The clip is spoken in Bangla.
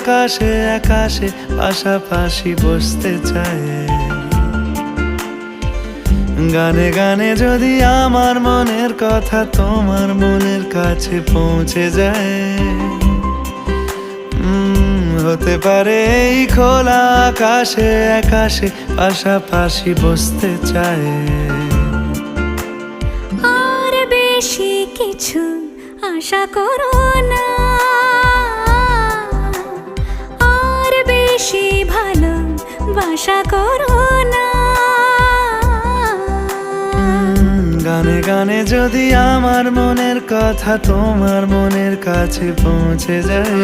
আকাশে আকাশে পাশাপাশি বসতে চায়। গানে গানে যদি আমার মনের কথা তোমার মনের কাছে পৌঁছে যায়, হতে পারে এই খোলা আকাশে আকাশে পাশাপাশি বসতে চায়। আর বেশি কিছু আশা করো না, আর বেশি ভালোবাসা করো না। গানে গানে যদি আমার মনের কথা তোমার মনের কাছে পৌঁছে যায়।